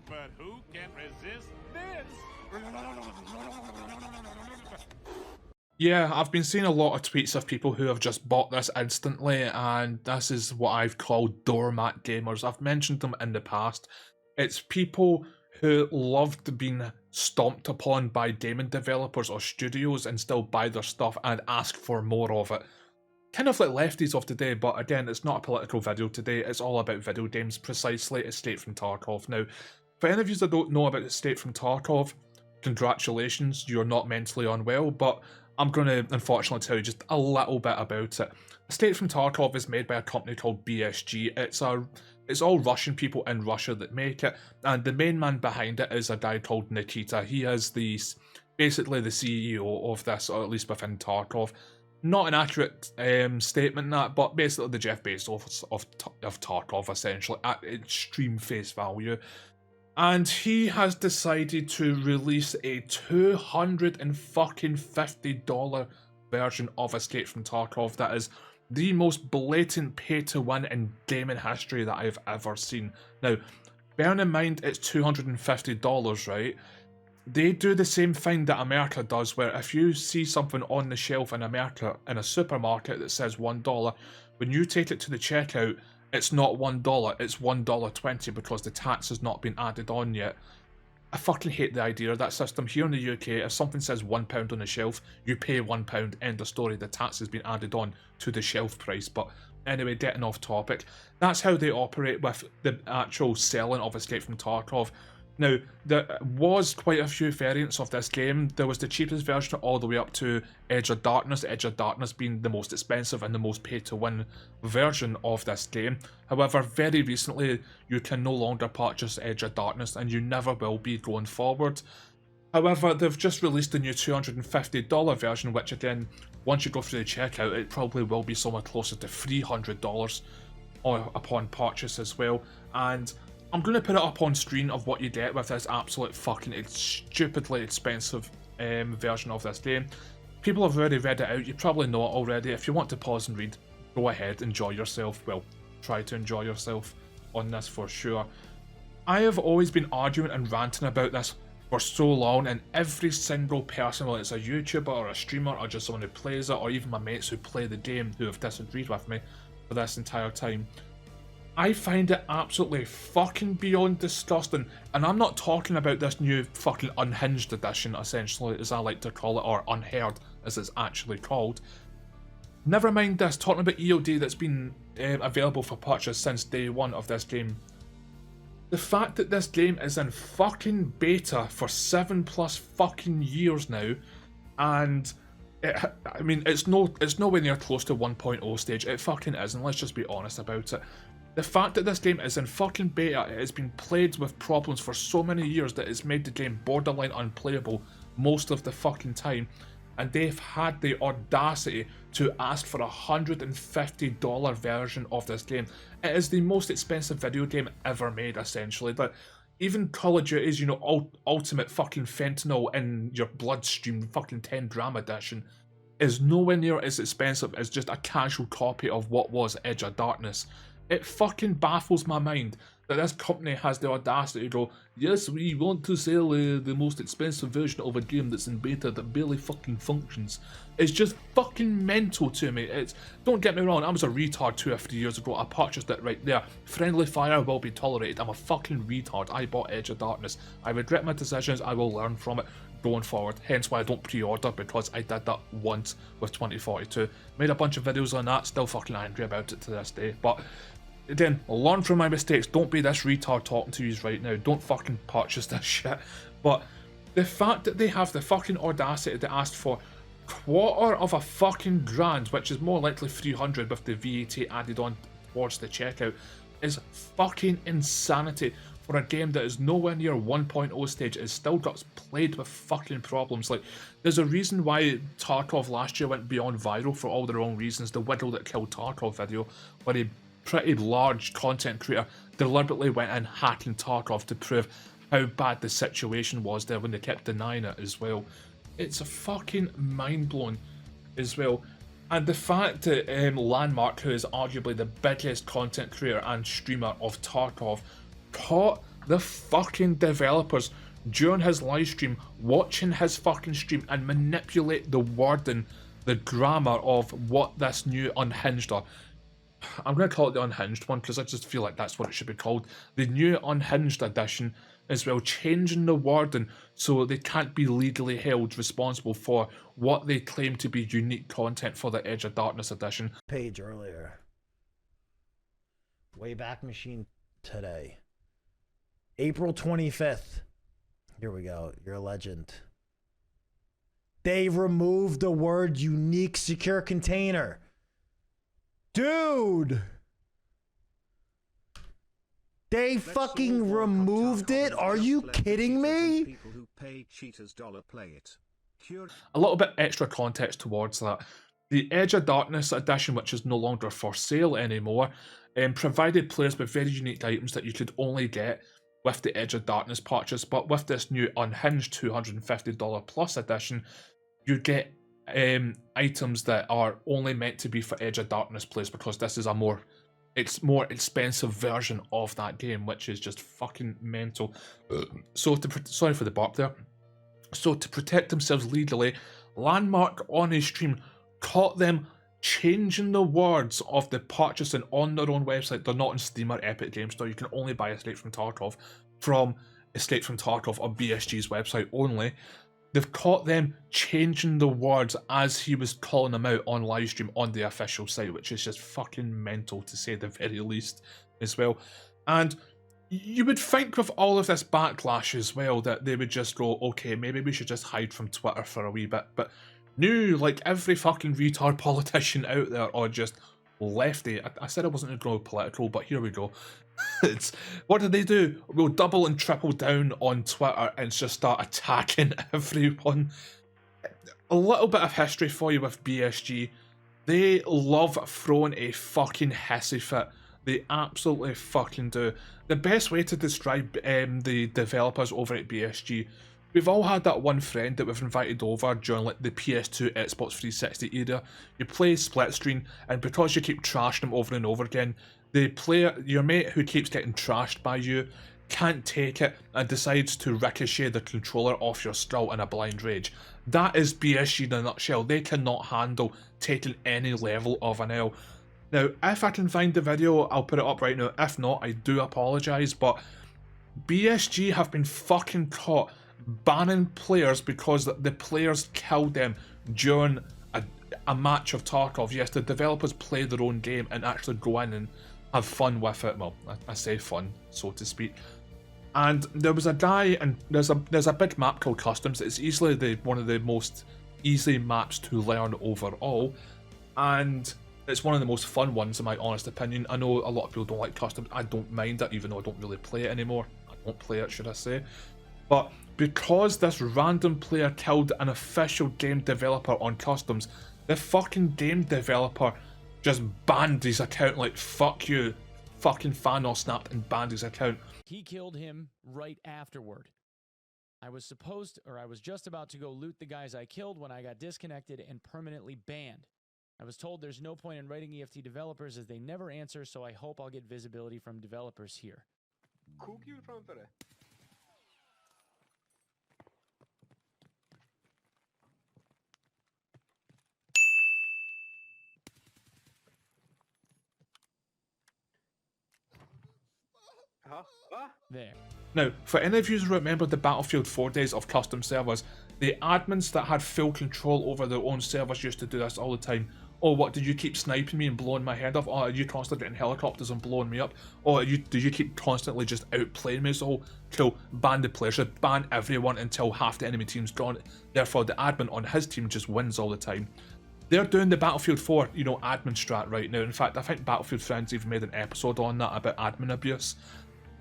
But who can resist this? Yeah, I've been seeing a lot of tweets of people who have just bought this instantly, and this is what I've called doormat gamers. I've mentioned them in the past. It's people who loved being stomped upon by gaming developers or studios and still buy their stuff and ask for more of it. Kind of like lefties of today, but again, it's not a political video today, it's all about video games precisely. It's straight from Tarkov. Now, for any of you that don't know about Straight from Tarkov, congratulations, you're not mentally unwell, but I'm going to unfortunately tell you just a little bit about it. Straight from Tarkov is made by a company called BSG. It's all Russian people in Russia that make it, and the main man behind it is a guy called Nikita. He is basically the CEO of this, or at least within Tarkov. Not an accurate statement that, but basically the Jeff Bezos of Tarkov, essentially, at extreme face value. And he has decided to release a $250 version of Escape from Tarkov that is the most blatant pay-to-win in gaming history that I've ever seen. Now, bearing in mind it's $250, right? They do the same thing that America does, where if you see something on the shelf in America in a supermarket that says $1, when you take it to the checkout, it's not $1, it's $1.20 because the tax has not been added on yet. I fucking hate the idea of that system. Here in the UK, if something says £1 on the shelf, you pay £1, end of story, the tax has been added on to the shelf price. But anyway, getting off topic, that's how they operate with the actual selling of Escape from Tarkov. Now, there was quite a few variants of this game. There was the cheapest version all the way up to Edge of Darkness being the most expensive and the most pay-to-win version of this game. However, very recently, you can no longer purchase Edge of Darkness, and you never will be going forward. However, they've just released a new $250 version, which again, once you go through the checkout, it probably will be somewhere closer to $300 upon purchase as well. And I'm going to put it up on screen of what you get with this absolute fucking stupidly expensive version of this game. People have already read it out, you probably know it already. If you want to pause and read, go ahead, enjoy yourself. Well, try to enjoy yourself on this for sure. I have always been arguing and ranting about this for so long, and every single person, whether it's a YouTuber or a streamer or just someone who plays it, or even my mates who play the game who have disagreed with me for this entire time, I find it absolutely fucking beyond disgusting, and I'm not talking about this new fucking unhinged edition, essentially, as I like to call it, or unheard, as it's actually called. Never mind this, talking about EOD that's been available for purchase since day one of this game. The fact that this game is in fucking beta for 7+ fucking years now, and it's nowhere near close to 1.0 stage. It fucking isn't, let's just be honest about it. The fact that this game is in fucking beta, it has been plagued with problems for so many years that it's made the game borderline unplayable most of the fucking time, and they've had the audacity to ask for a $150 version of this game. It is the most expensive video game ever made, essentially. Like, even Call of Duty's, you know, ultimate fucking fentanyl in your bloodstream fucking 10 gram edition is nowhere near as expensive as just a casual copy of what was Edge of Darkness. It fucking baffles my mind that this company has the audacity to go, yes, we want to sell the most expensive version of a game that's in beta that barely fucking functions. It's just fucking mental to me. Don't get me wrong, I was a retard 2 or 3 years ago. I purchased it right there. Friendly fire will be tolerated. I'm a fucking retard. I bought Edge of Darkness. I regret my decisions. I will learn from it going forward. Hence why I don't pre-order, because I did that once with 2042. Made a bunch of videos on that. Still fucking angry about it to this day. But again, learn from my mistakes. Don't be this retard talking to you right now. Don't fucking purchase this shit. But the fact that they have the fucking audacity to ask for $250,000, which is more likely 300 with the VAT added on towards the checkout, is fucking insanity for a game that is nowhere near 1.0 stage. It still got played with fucking problems. Like, there's a reason why Tarkov last year went beyond viral for all the wrong reasons. The Widow That Killed Tarkov video, where a pretty large content creator deliberately went in hacking Tarkov to prove how bad the situation was there when they kept denying it as well. It's a fucking mind-blowing as well. And the fact that Landmark, who is arguably the biggest content creator and streamer of Tarkov, caught the fucking developers during his live stream, watching his fucking stream and manipulate the wording, the grammar of what this new unhinged, or I'm going to call it the unhinged one because I just feel like that's what it should be called, the new unhinged edition, as well, changing the wording so they can't be legally held responsible for what they claim to be unique content for the Edge of Darkness edition. Page earlier. Wayback Machine today. April 25th. Here we go. You're a legend. They removed the word unique secure container. Dude! They fucking removed it? Are you kidding me? A little bit extra context towards that. The Edge of Darkness edition, which is no longer for sale anymore, provided players with very unique items that you could only get with the Edge of Darkness purchase, but with this new unhinged $250 plus edition, you get items that are only meant to be for Edge of Darkness players, because this is a more expensive version of that game, which is just fucking mental. So sorry for the burp there. So to protect themselves legally, Landmark on his stream caught them changing the words of the purchasing on their own website. They're not on Steam or Epic Games Store. You can only buy Escape from Tarkov on BSG's website only. They've caught them changing the words as he was calling them out on livestream on the official site, which is just fucking mental to say the very least as well. And you would think with all of this backlash as well that they would just go, okay, maybe we should just hide from Twitter for a wee bit. But no, like every fucking retard politician out there, or just lefty. I said I wasn't going to go political, but here we go. What did they do? We'll double and triple down on Twitter and just start attacking everyone. A little bit of history for you with BSG. They love throwing a fucking hissy fit. They absolutely fucking do. The best way to describe the developers over at BSG, we've all had that one friend that we've invited over during like the PS2, Xbox 360 era. You play split screen, and because you keep trashing them over and over again, the player, your mate who keeps getting trashed by you, can't take it and decides to ricochet the controller off your skull in a blind rage. That is BSG in a nutshell. They cannot handle taking any level of an L. Now, if I can find the video, I'll put it up right now. If not, I do apologise, but BSG have been fucking caught banning players because the players killed them during a match of Tarkov. Yes, the developers play their own game and actually go in and have fun with it. Well, I say fun, so to speak. And there was a guy, and there's a big map called Customs. It's easily one of the most easy maps to learn overall, and it's one of the most fun ones in my honest opinion. I know a lot of people don't like Customs. I don't mind it, even though I don't really play it anymore. I don't play it, should I say. But because this random player killed an official game developer on Customs, the fucking game developer just banned his account. Like, fuck you. Fucking Thanos snapped and banned his account. He killed him right afterward. I was just about to go loot the guys I killed when I got disconnected and permanently banned. I was told there's no point in writing EFT developers as they never answer, so I hope I'll get visibility from developers here. There. Now, for any of you who remember the Battlefield 4 days of custom servers, the admins that had full control over their own servers used to do this all the time. Oh, what, did you keep sniping me and blowing my head off? Oh, are you constantly getting helicopters and blowing me up? Oh, do you keep constantly just outplaying me? So, cool, ban the players, just ban everyone until half the enemy team's gone. Therefore, the admin on his team just wins all the time. They're doing the Battlefield 4, admin strat right now. In fact, I think Battlefield Friends even made an episode on that about admin abuse.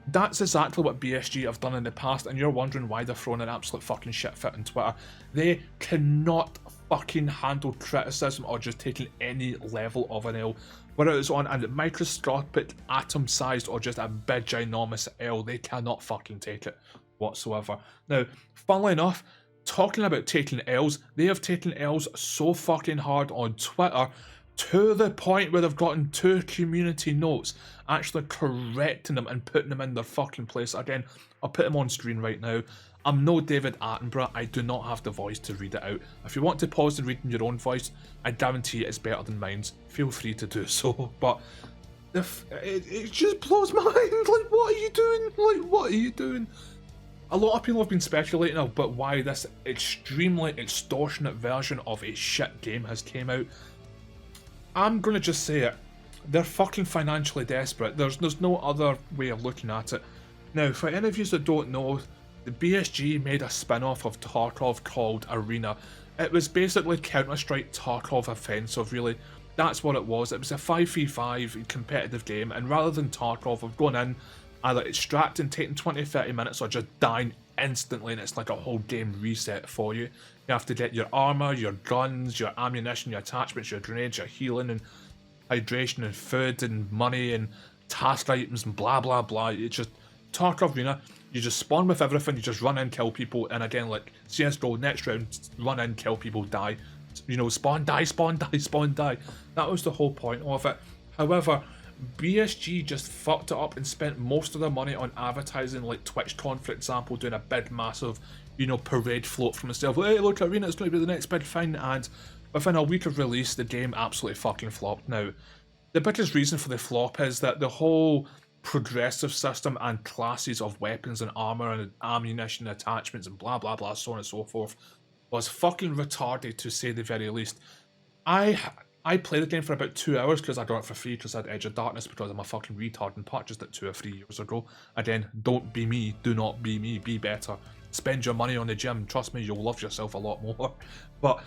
That's exactly what BSG have done in the past, and you're wondering why they're throwing an absolute fucking shit fit on Twitter. They cannot fucking handle criticism or just taking any level of an L. Whether it's on a microscopic, atom-sized, or just a big, ginormous L, they cannot fucking take it whatsoever. Now, funnily enough, talking about taking L's, they have taken L's so fucking hard on Twitter to the point where they've gotten 2 community notes actually correcting them and putting them in their fucking place. Again, I'll put them on screen right now. I'm no David Attenborough, I do not have the voice to read it out. If you want to pause and read in your own voice, I guarantee it's better than mine. Feel free to do so, but it just blows my mind. Like, what are you doing? Like, what are you doing? A lot of people have been speculating about why this extremely extortionate version of a shit game has came out. I'm gonna just say it. They're fucking financially desperate. There's no other way of looking at it. Now, for any of you that don't know, the BSG made a spin-off of Tarkov called Arena. It was basically Counter-Strike Tarkov Offensive, really. That's what it was. It was a 5v5 competitive game, and rather than Tarkov, of going in, either extracting, taking 20-30 minutes, or just dying instantly, and it's like a whole game reset for you. You have to get your armor, your guns, your ammunition, your attachments, your grenades, your healing, and hydration, and food, and money, and task items, and blah blah blah. It's just Tarkov Arena. You just spawn with everything, you just run in, kill people, and again, like CSGO, next round, run in, kill people, die. You know, spawn, die, spawn, die, spawn, die. That was the whole point of it. However, BSG just fucked it up and spent most of their money on advertising, like TwitchCon, for example, doing a big, massive, you know, parade float from itself. Hey, look, Arena's going to be the next big thing, and within a week of release, the game absolutely fucking flopped. Now, the biggest reason for the flop is that the whole progressive system and classes of weapons and armor and ammunition attachments and blah blah blah, so on and so forth, was fucking retarded, to say the very least. I played the game for about 2 hours because I got it for free because I had Edge of Darkness because I'm a fucking retard and purchased it 2 or 3 years ago. Again, don't be me, do not be me, be better. Spend your money on the gym, trust me, you'll love yourself a lot more. But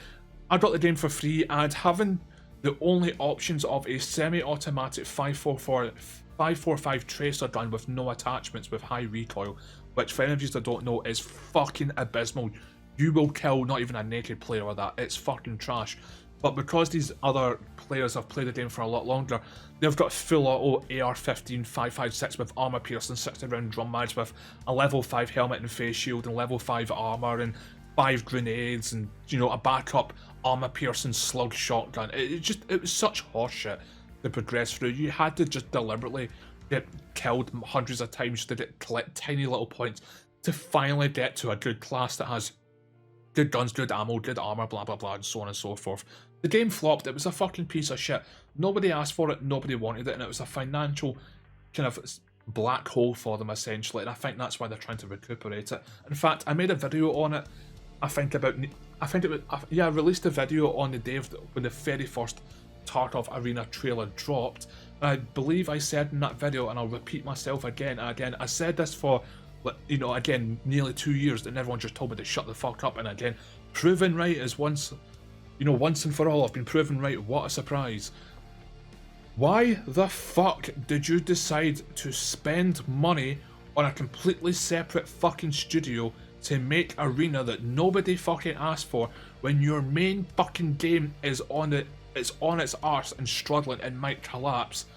I got the game for free, and having the only options of a semi-automatic 545 tracer gun with no attachments with high recoil, which for any of you that don't know is fucking abysmal. You will kill not even a naked player with that, it's fucking trash. But because these other players have played the game for a lot longer, they've got full auto AR-15 5.56 with armor piercing 60 round drum mags with a level 5 helmet and face shield and level 5 armor and 5 grenades and, you know, a backup armor piercing slug shotgun. It was such horseshit to progress through. You had to just deliberately get killed hundreds of times to collect tiny little points to finally get to a good class that has good guns, good ammo, good armor, blah blah blah, and so on and so forth. The game flopped. It was a fucking piece of shit. Nobody asked for it, nobody wanted it, and it was a financial kind of black hole for them, essentially, and I think that's why they're trying to recuperate it. In fact, I made a video on it, I released a video on the day when the very first Tarkov Arena trailer dropped, and I believe I said in that video, and I'll repeat myself again and again, I said this for, you know, again, nearly 2 years, and everyone just told me to shut the fuck up, and again, proven right is once and for all, I've been proven right. What a surprise. Why the fuck did you decide to spend money on a completely separate fucking studio to make Arena that nobody fucking asked for when your main fucking game is on its arse and struggling and might collapse,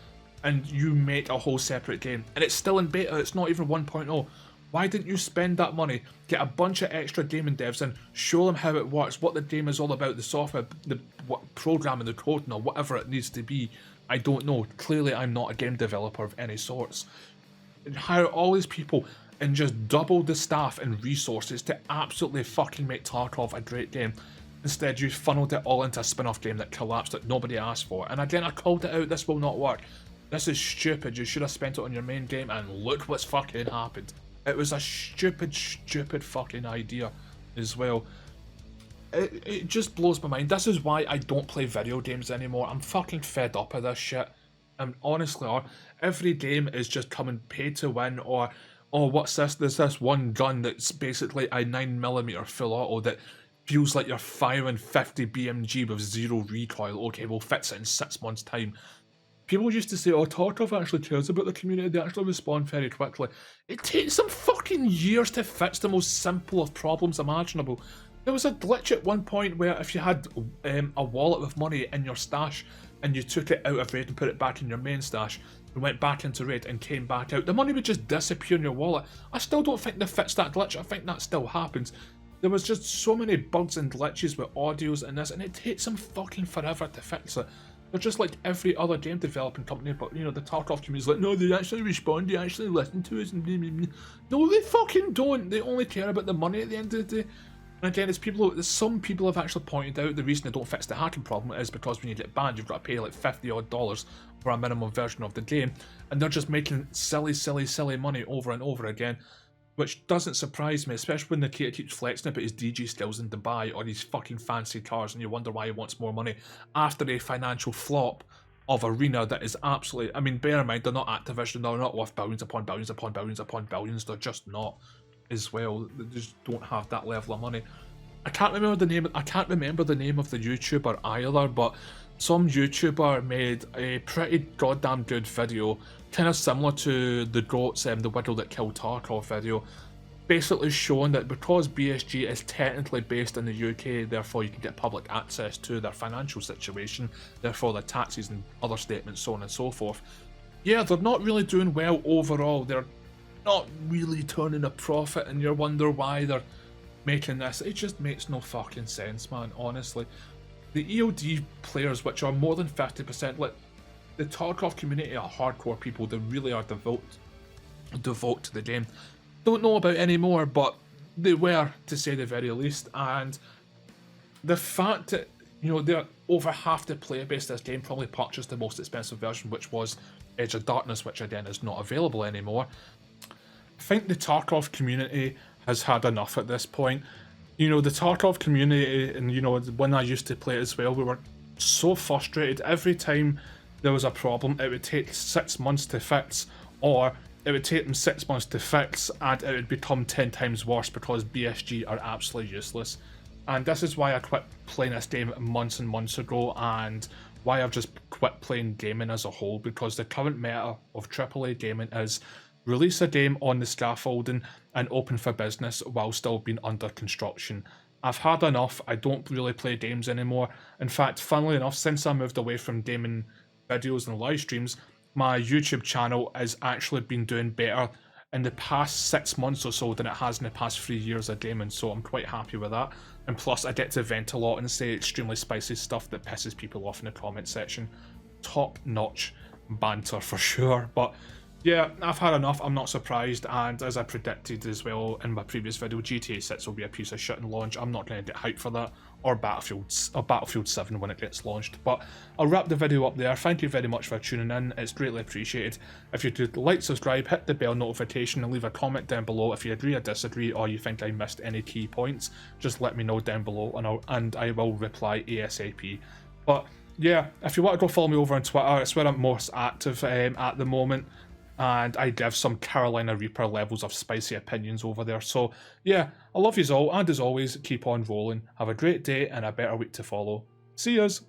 and you make a whole separate game and it's still in beta, it's not even 1.0. Why didn't you spend that money, get a bunch of extra gaming devs in, show them how it works, what the game is all about, the software, what programming, the coding, or whatever it needs to be? I don't know. Clearly I'm not a game developer of any sorts. And hire all these people and just double the staff and resources to absolutely fucking make Tarkov a great game. Instead, you funneled it all into a spin-off game that collapsed that nobody asked for. And again, I called it out, this will not work. This is stupid, you should have spent it on your main game, and look what's fucking happened. It was a stupid fucking idea as well. It just blows my mind. This is why I don't play video games anymore. I'm fucking fed up of this shit. And honestly, every game is just coming pay to win, or oh, what's this? There's this one gun that's basically a 9mm full auto that feels like you're firing 50 BMG with zero recoil. Okay, we'll fix it in 6 months' time. People used to say, oh, Tarkov actually cares about the community, they actually respond very quickly. It takes them fucking years to fix the most simple of problems imaginable. There was a glitch at one point where if you had a wallet with money in your stash and you took it out of raid and put it back in your main stash and went back into raid and came back out, the money would just disappear in your wallet. I still don't think they fixed that glitch. I think that still happens. There was just so many bugs and glitches with audios and this, and it takes them fucking forever to fix it. They're just like every other game developing company, but you know, the Tarkov community is like, no, they actually respond, they actually listen to us, and blah, blah, blah. No, they fucking don't. They only care about the money at the end of the day. And again, it's people. Some people have actually pointed out the reason they don't fix the hacking problem is because when you get banned, you've got to pay like $50 for a minimum version of the game, and they're just making silly money over and over again, which doesn't surprise me, especially when the kid keeps flexing about his DJ skills in Dubai or his fucking fancy cars, and you wonder why he wants more money after a financial flop of Arena that is absolutely. I mean, bear in mind, they're not Activision, they're not worth billions upon billions upon billions upon billions. They're just not. As well, they just don't have that level of money. I can't remember the name of the YouTuber either, but some YouTuber made a pretty goddamn good video, kind of similar to the GOAT's The Widow That Killed Tarkov video, basically showing that because BSG is technically based in the UK, therefore you can get public access to their financial situation, therefore their taxes and other statements, so on and so forth. Yeah, they're not really doing well overall. They're not really turning a profit, and you wonder why they're making this. It just makes no fucking sense, man, honestly. The EOD players, which are more than 50%, like the Tarkov community are hardcore people, they really are devout to the game. Don't know about anymore, but they were, to say the very least, and the fact that, you know, they're over half the player base of this game probably purchased the most expensive version, which was Edge of Darkness, which again is not available anymore. I think the Tarkov community has had enough at this point. You know, the Tarkov community, and you know, when I used to play it as well, we were so frustrated. Every time there was a problem, it would take 6 months to fix, or it would take them 6 months to fix, and it would become 10 times worse because BSG are absolutely useless. And this is why I quit playing this game months and months ago, and why I've just quit playing gaming as a whole, because the current meta of AAA gaming is release a game on the scaffolding and open for business while still being under construction. I've had enough. I don't really play games anymore. In fact, funnily enough, since I moved away from gaming videos and live streams, my YouTube channel has actually been doing better in the past 6 months or so than it has in the past 3 years of gaming, so I'm quite happy with that. And plus, I get to vent a lot and say extremely spicy stuff that pisses people off in the comment section. Top-notch banter for sure, but yeah, I've had enough. I'm not surprised, and as I predicted as well in my previous video, GTA 6 will be a piece of shit in launch. I'm not going to get hyped for that, or Battlefield 7 when it gets launched. But I'll wrap the video up there. Thank you very much for tuning in. It's greatly appreciated. If you could like, subscribe, hit the bell notification, and leave a comment down below if you agree or disagree, or you think I missed any key points. Just let me know down below, and I will reply ASAP. But yeah, if you want to go follow me over on Twitter, it's where I'm most active at the moment. And I give some Carolina Reaper levels of spicy opinions over there. So yeah, I love yous all, and as always, keep on rolling. Have a great day and a better week to follow. See yous!